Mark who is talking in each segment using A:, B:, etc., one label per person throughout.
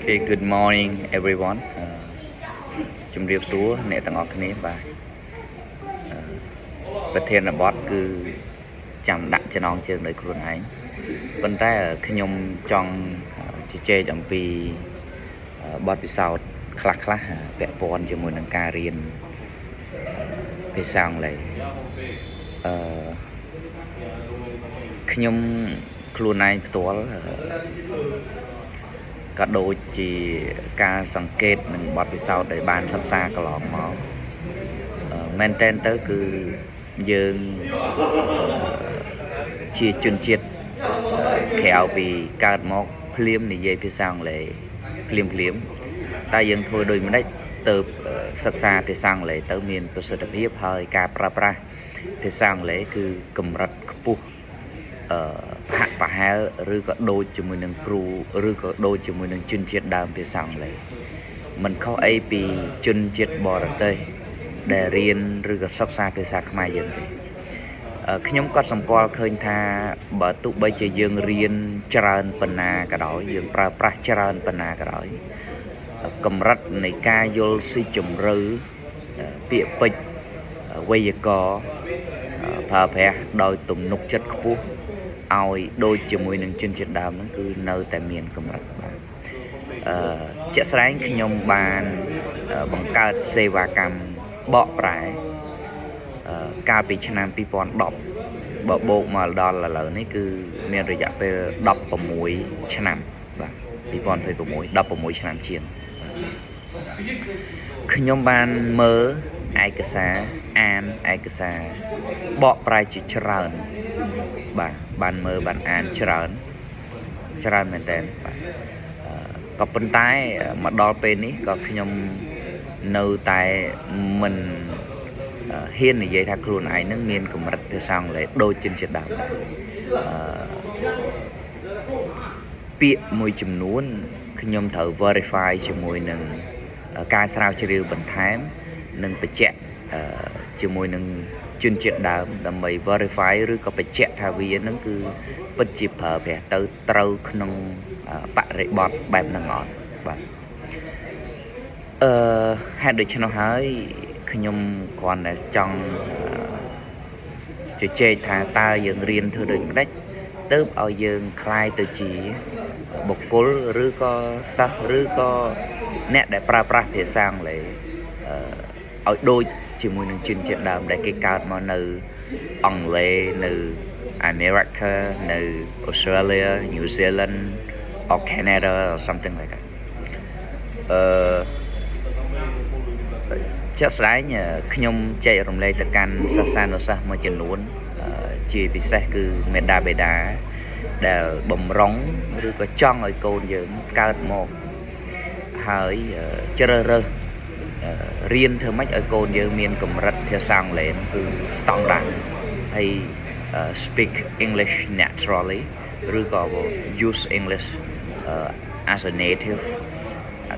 A: Okay, good morning everyone. ជំរាបសួរអ្នកទាំងអស់គ្នាបាទប្រធានបទគឺចាំដាក់ចំណងជើងដោយខ្លួនឯងប៉ុន្តែខ្ញុំចង់ជជែកអំពីបទពិសោធន៍ខ្លះពាក់ព័ន្ធជាមួយនឹងការរៀនភាសាអង់គ្លេសខ្ញុំខ្លួនឯងផ្ទាល់ក៏ដូចជាការសង្កេតនឹងបទពិសោធន៍ដែលបានសិក្សាកន្លងមកមែនតើទៅគឺយើងជាជនជាតិក្រៅពីកើតមកភ្លាមនិយាយភាសាអង់គ្លេសភ្លាមតែយើងធ្វើដូចម្ដេចទៅសិក្សាភាសាអង់គ្លេសទៅមានប្រសិទ្ធភាពហើយការប្រើប្រាស់ភាសាអង់គ្លេសគឺកម្រិតខ្ពស់ហាក់ប្រហែលឬក៏ដូចជាមួយនឹងគ្រូឬក៏ដូចជាមួយនឹងជនជាតិដើមភាសាអង់គ្លេសមិនខុសអីពីជនជាតិបរទេសដែលរៀនឬក៏សិក្សាភាសាខ្មែរយើងទេខ្ញុំក៏សម្គាល់ឃើញថាបើទោះបីជាយើងរៀនច្រើនប៉ុណ្ណាក៏ដោយយើងប្រើប្រាស់ច្រើនប៉ុណ្ណាក៏ដោយកម្រិតនៃការយល់ស៊ីជម្រៅពាក្យពេចន៍វេយ្យាករណ៍ប្រើប្រាស់ដោយទំនុកចិត្តខ្ពស់ឲ្យដូចជាមួយនឹងជនជាតិដើមហ្នឹងគឺនៅតែមានកម្រិតបាទជាក់ស្ដែងខ្ញុំបានបង្កើតសេវាកម្មបកប្រែកាលពីឆ្នាំ2010បើបូកមកដល់ឥឡូវនេះគឺមានរយៈពេល16ឆ្នាំបាទ2026 16ឆ្នាំជាងខ្ញុំបានមើលឯកសារអានឯកសារបកប្រែជាច្រើនបាទបានមើលបានអានច្រើនមែនតើបាទក៏ប៉ុន្តែមកដល់ពេលនេះក៏ខ្ញុំនៅតែមិនហ៊ាននិយាយថាខ្លួនឯងនឹងមានកម្រិតភាសាអង់គ្លេសដូចជនជាតិដើមដែរពាក្យមួយចំនួនខ្ញុំត្រូវ verify ជាមួយនឹងការស្រាវជ្រាវបន្ថែមនិងបញ្ជាក់ជាមួយនឹងជនជាតិដើមដើម្បី verify ឬក៏បញ្ជាក់ថាវានឹងគឺពិតជាប្រើប្រាស់ទៅត្រូវក្នុងបរិបទបែបហ្នឹងអត់បាទហេតុដូច្នោះហើយខ្ញុំគ្រាន់តែចង់ជជែកថាតើយើងរៀនធ្វើដូចម្ដេចទើបឲ្យយើងคล้ายទៅជាបុគ្គលឬក៏សិស្សឬក៏អ្នកដែលប្រើប្រាស់ភាសាអង់គ្លេសឲ្យដូចជាមួយនឹងជនជាតិដើមដែលគេកើតមកនៅអង់គ្លេសនៅអាមេរិកនៅ Australia New Zealand or Canada or something like that ជាក់ស្ដែងខ្ញុំចែករំលែកទៅកាន់សិស្សានុសិស្សមួយចំនួនជាពិសេសគឺមេដាបេដាដែលបំរុងឬក៏ចង់ឲ្យកូនយើងកើតមកហើយជ្រើសរើសរៀនធ្វើម៉េចឲ្យកូនយើងមានកម្រិតភាសាអង់គ្លេសគឺស្តង់ដារហើយ speak English naturally ឬក៏ use English as a native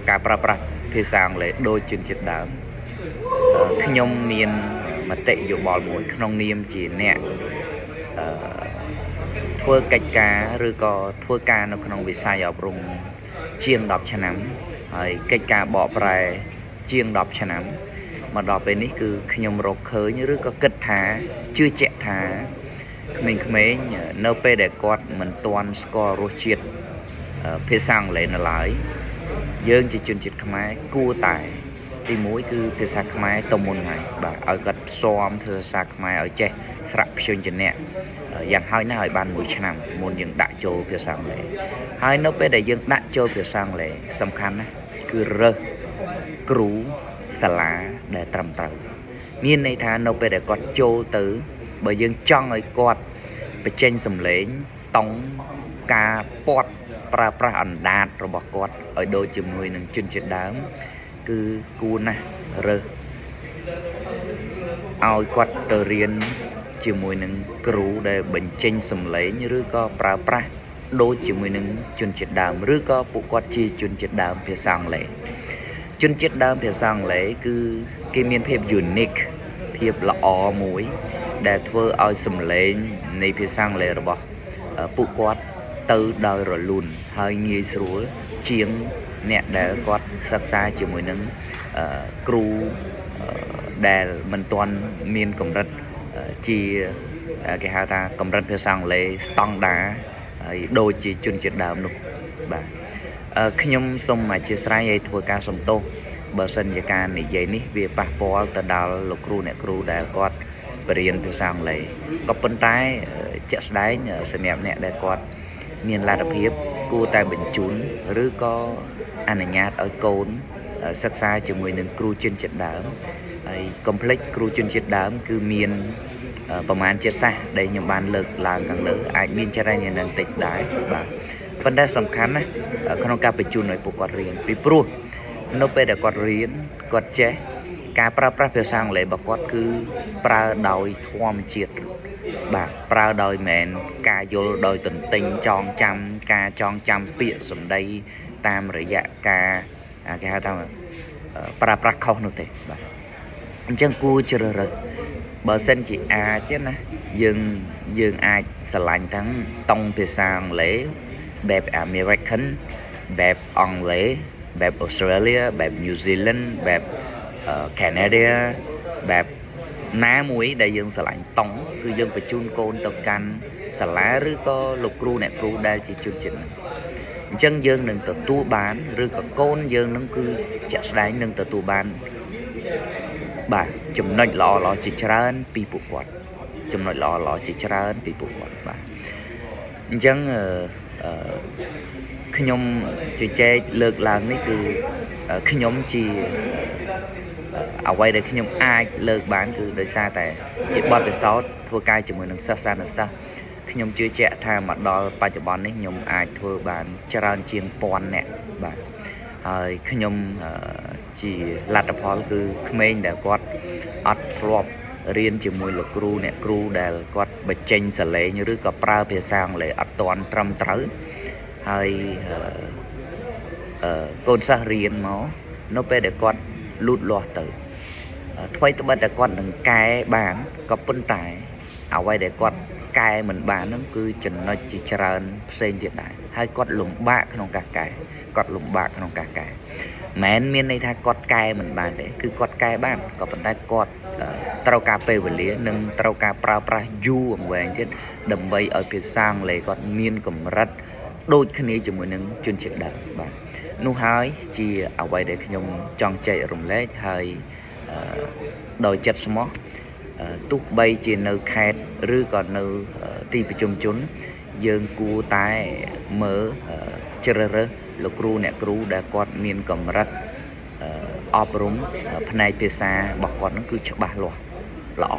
A: ការប្រើប្រាស់ភាសាអង់គ្លេសដូចជនជាតិដើមខ្ញុំមានមតិយោបល់មួយក្នុងនាមជាអ្នកធ្វើកិច្ចការឬក៏ធ្វើការនៅក្នុងវិស័យអប់រំជាង10ឆ្នាំហើយកិច្ចការបកប្រែជាង10ឆ្នាំមកដល់ពេលនេះគឺខ្ញុំរកឃើញឬក៏គិតថាជឿជាក់ថាក្មេងៗនៅពេលដែលគាត់មិនទាន់ស្គាល់រសជាតិភាសាអង់គ្លេសនៅឡើយយើងជាជនជាតិខ្មែរគួរតែទី1គឺភាសាខ្មែរទៅមុនហើយបាទឲ្យគាត់ផ្សំភាសាខ្មែរឲ្យចេះស្រៈព្យញ្ជនៈយ៉ាងហោចណាស់ឲ្យបាន1ឆ្នាំមុនយើងដាក់ចូលភាសាអង់គ្លេសហើយនៅពេលដែលយើងដាក់ចូលភាសាអង់គ្លេសសំខាន់ណាស់គឺរើសគ្រូសាលាដែលត្រឹមត្រូវមានន័យថានៅពេលដែលគាត់ចូលទៅបើយើងចង់ឲ្យគាត់បញ្ចេញសម្លេងតង់ការពាត់ប្រើប្រាស់អណ្ដាតរបស់គាត់ឲ្យដូចជាមួយនឹងជនជាតិដើមគឺគួរណាស់រើសឲ្យគាត់ទៅរៀនជាមួយនឹងគ្រូដែលបញ្ចេញសម្លេងឬក៏ប្រើប្រាស់ដូចជាមួយនឹងជនជាតិដើមឬក៏ពួកគាត់ជាជនជាតិដើមភាសាអង់គ្លេសជនជាតិដើមភាសាអង់គ្លេសគឺគេមានភាព unique ភាពល្អមួយដែលធ្វើឲ្យសម្លេងនៃភាសាអង់គ្លេសរបស់ពួកគាត់ từ đời rồi luôn hơi nghi sủa chiến nè để có sắc xa chỉ mỗi nâng cru để mình toàn miền cầm đất chỉ cái hai ta cầm đất phía sang lấy stong đá đôi chỉ chuyên triệt đàm luôn bà khi nhung xong mà chia sẻ vậy thôi ca xong tô bờ sân về ca này vậy ní vì bà bỏ từ đào lục cru để có bền phía sang lấy có bên trái chết đáy xem em nè để có miền là đặc hiệp cô ta bình chúnឬក៏អនុញ្ញាតឲ្យកូនសិក្សាជាមួយនឹងគ្រូជនជាតិដើមហើយកុំភ្លេចគ្រូជនជាតិដើមគឺមានប្រមាណជាតិសាសដែលខ្ញុំបានលើកឡើងខាងលើអាចមានចរិយានឹងតិចដែរបាទប៉ុន្តែសំខាន់ណាក្នុងការបញ្ជូនឲ្យពួកគាត់រៀនពីព្រោះនៅពេលដែលគាត់រៀនគាត់ចេះការប្រើប្រាស់ភាសាអង់គ្លេសរបស់គាត់គឺប្រើដោយធម្មជាតិបាទប្រើដោយមែនការយល់ដោយទន្ទិញចងចាំការចងចាំពាក្យសម្ដីតាមរយៈការគេហៅថាប្រើប្រាស់ខុសនោះទេបាទអញ្ចឹងគួរជ្រើសរើសបើសិនជាអាចណាយើងអាចស្រឡាញ់ទាំងតង់ភាសាអង់គ្លេសបែប American បែបអង់គ្លេសបែប Australia បែប New Zealand បែប Canada បែបណាមួយដែលយើងស្រឡាញ់តង់គឺយើងបញ្ជូនកូនទៅកាន់សាលាឬក៏លោកគ្រូអ្នកគ្រូដែលជាជនជាតិហ្នឹងអញ្ចឹងយើងនឹងទទួលបានឬក៏កូនយើងនឹងគឺជាក់ស្ដែងនឹងទទួលបានបាទចំណុចល្អៗជាច្រើនពីពួកគាត់ចំណុចល្អៗជាច្រើនពីពួកគាត់បាទអញ្ចឹងខ្ញុំជជែកលើកឡើងនេះគឺខ្ញុំជាអ្វីដែលខ្ញុំអាចលើកបានគឺដោយសារតែជាបទពិសោធន៍ធ្វើការជាមួយនឹងសិស្សានុសិស្សខ្ញុំជឿជាក់ថាមកដល់បច្ចុប្បន្ននេះខ្ញុំអាចធ្វើបានច្រើនជាង1000នាក់បាទហើយខ្ញុំជាលទ្ធផលគឺក្មេងដែលគាត់អត់ធ្លាប់រៀនជាមួយលោកគ្រូអ្នកគ្រូដែលគាត់បញ្ចេញសលេងឬក៏ប្រើភាសាអង់គ្លេសអត់ទាន់ត្រឹមត្រូវហើយកូនសិស្សរៀនមកនៅពេលដែលគាត់លូតលាស់ទៅថ្មីត្បិតតែគាត់នឹងកែបានក៏ប៉ុន្តែអ្វីដែលគាត់កែមិនបានហ្នឹងគឺចំណុចជាច្រើនផ្សេងទៀតដែរហើយគាត់លំបាកក្នុងការកែមិនមានន័យថាគាត់កែមិនបានទេគឺគាត់កែបានក៏ប៉ុន្តែគាត់ត្រូវការពេលវេលានិងត្រូវការប្រើប្រាស់យូរអង្វែងទៀតដើម្បីឲ្យភាសាអង់គ្លេសគាត់មានកម្រិតដូចគ្នាជាមួយនឹងជនជាតិដើមបាទនោះហើយជាអ្វីដែលខ្ញុំចង់ចែករំលែកហើយដោយចិត្តស្មោះទោះបីជានៅខេត្តឬក៏នៅទីប្រជុំជនយើងគួរតែមើលជ្រើសរើសលោកគ្រូអ្នកគ្រូដែលគាត់មានកម្រិតអប់រំផ្នែកភាសារបស់គាត់ហ្នឹងគឺច្បាស់លាស់ល្អ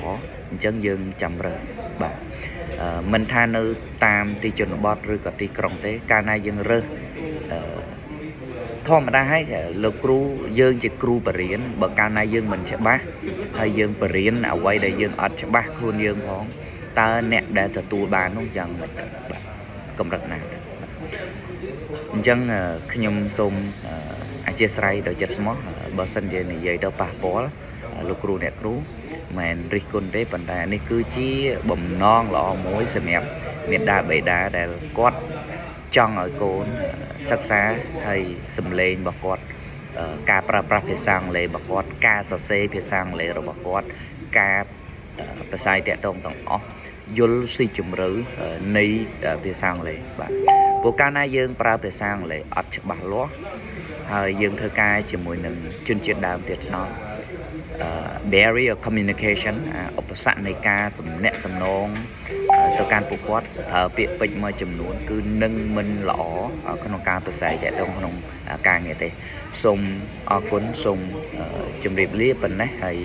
A: អញ្ចឹងយើងចាំរើសបាទមិនថានៅតាមទីជនបទឬក៏ទីក្រុងទេកាលណាយើងរើសធម្មតាហើយលោកគ្រូយើងជាគ្រូបរិញ្ញាបើកាលណាយើងមិនច្បាស់ហើយយើងបរិញ្ញាអ្វីដែលយើងអត់ច្បាស់ខ្លួនយើងផងតើអ្នកដែលទទួលបាននោះយ៉ាងម៉េចទៅបាទកម្រិតណាទៅអញ្ចឹងខ្ញុំសូមអធិស្ឋានដោយចិត្តស្មោះបើសិនជានិយាយទៅប៉ះពាល់លោកគ្រូអ្នកគ្រូមិនរិះគន់ទេប៉ុន្តែនេះគឺជាបំណងល្អមួយសម្រាប់មាតាបិតាដែលគាត់ចង់ឲ្យកូនសិក្សាហើយសម្លេងរបស់គាត់ការប្រើប្រាស់ភាសាអង់គ្លេសរបស់គាត់ការសរសេរភាសាអង់គ្លេសរបស់គាត់ការភាសាតាក់ទងទាំងអស់យល់ស៊ីជម្រៅនៃភាសាអង់គ្លេសបាទព្រោះកាលណាយើងប្រើភាសាអង់គ្លេសអត់ច្បាស់លាស់ហើយយើងធ្វើការជាមួយនឹងជនជាតិដើមទៀតស្នងbarrier communication ឧបសគ្គនៃការទំនាក់ទំនងទៅកាន់ពួកគាត់ប្រើពាក្យពេចន៍មួយចំនួនគឺនឹងមិនល្អក្នុងការប្រស័យតាក់ទងក្នុងការងារទេសូមអរគុណសូមជម្រាបលាប៉ុណ្ណេះហើយ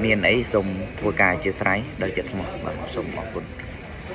A: មានអីសូមធ្វើការអធិស្ឋានដោយចិត្តស្មោះបាទសូមអរគុណ